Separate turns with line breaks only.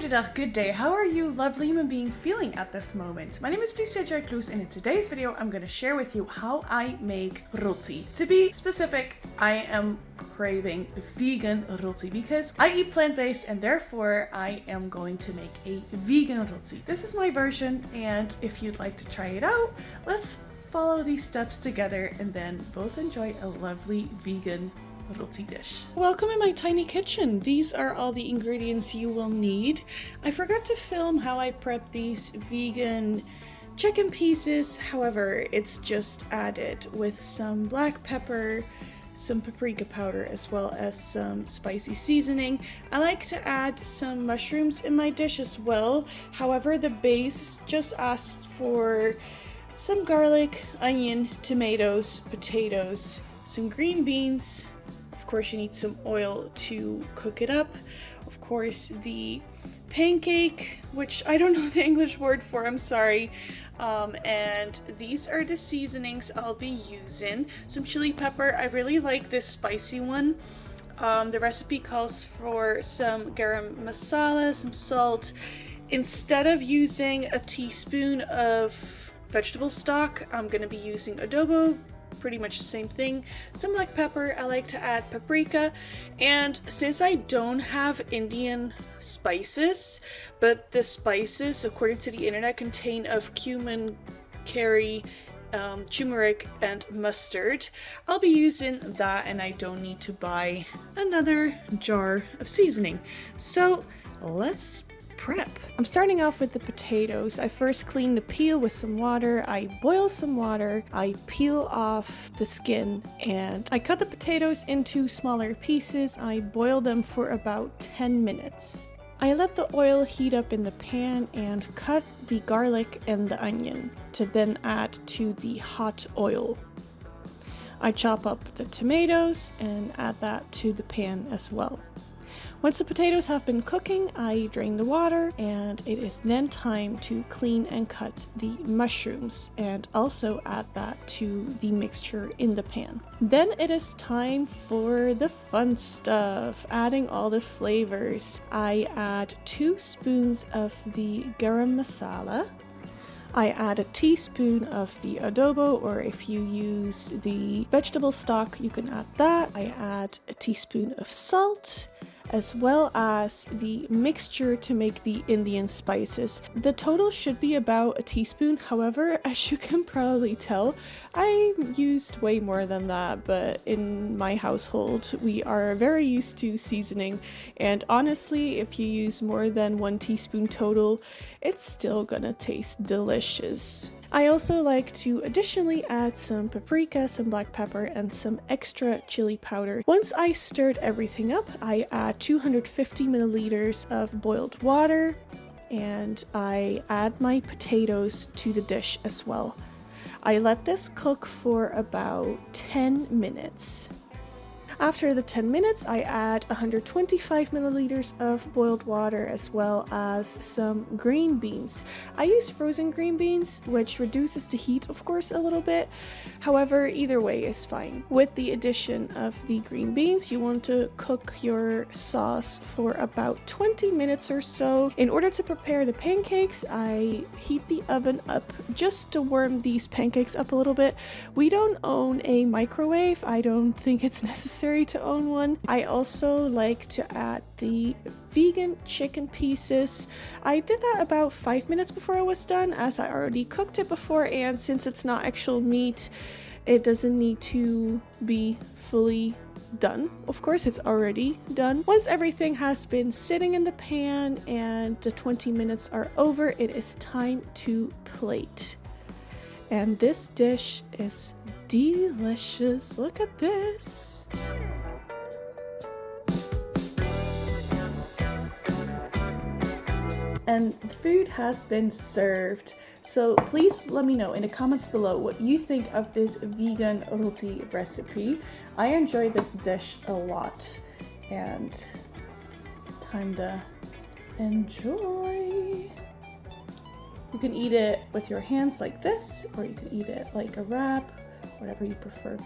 Goedendag, good day. How are you lovely human being feeling at this moment? My name is Phylicia Joy Kloes, and in today's video I'm going to share with you how I make roti. To be specific, I am craving vegan roti because I eat plant-based and therefore I am going to make a vegan roti. This is my version, and if you'd like to try it out, let's follow these steps together and then both enjoy a lovely vegan roti dish. Welcome in my tiny kitchen. These are all the ingredients you will need. I forgot to film how I prep these vegan chicken pieces, however, it's just added with some black pepper, some paprika powder, as well as some spicy seasoning. I like to add some mushrooms in my dish as well. However, the base just asked for some garlic, onion, tomatoes, potatoes, some green beans. Of course, you need some oil to cook it up. Of course, the pancake, which I don't know the English word for, I'm sorry. And these are the seasonings I'll be using. Some chili pepper. I really like this spicy one. The recipe calls for some garam masala, some salt. Instead of using a teaspoon of vegetable stock, I'm going to be using adobo. Pretty much the same thing. Some black pepper. I like to add paprika, and since I don't have Indian spices, but the spices according to the internet contain of cumin, curry, turmeric, and mustard, I'll be using that, and I don't need to buy another jar of seasoning. So let's prep. I'm starting off with the potatoes. I first clean the peel with some water. I boil some water. I peel off the skin and I cut the potatoes into smaller pieces. I boil them for about 10 minutes. I let the oil heat up in the pan and cut the garlic and the onion to then add to the hot oil. I chop up the tomatoes and add that to the pan as well. Once the potatoes have been cooking, I drain the water, and it is then time to clean and cut the mushrooms and also add that to the mixture in the pan. Then it is time for the fun stuff, adding all the flavors. I add 2 spoons of the garam masala. I add a teaspoon of the adobo, or if you use the vegetable stock, you can add that. I add a teaspoon of salt, as well as the mixture to make the Indian spices. The total should be about a teaspoon. However, as you can probably tell, I used way more than that, but in my household, we are very used to seasoning, and honestly, if you use more than 1 teaspoon total, it's still gonna taste delicious. I also like to additionally add some paprika, some black pepper, and some extra chili powder. Once I stirred everything up, I add 250 milliliters of boiled water, and I add my potatoes to the dish as well. I let this cook for about 10 minutes. After the 10 minutes, I add 125 milliliters of boiled water as well as some green beans. I use frozen green beans, which reduces the heat, of course, a little bit. However, either way is fine. With the addition of the green beans, you want to cook your sauce for about 20 minutes or so. In order to prepare the pancakes, I heat the oven up just to warm these pancakes up a little bit. We don't own a microwave. I don't think it's necessary to own one. I also like to add the vegan chicken pieces. I did that about 5 minutes before I was done, as I already cooked it before, and since it's not actual meat, it doesn't need to be fully done. Of course, it's already done. Once everything has been sitting in the pan and the 20 minutes are over, it is time to plate. And this dish is delicious. Look at this. And the food has been served. So please let me know in the comments below what you think of this vegan roti recipe. I enjoy this dish a lot, and it's time to enjoy. You can eat it with your hands like this, or you can eat it like a wrap, whatever you prefer.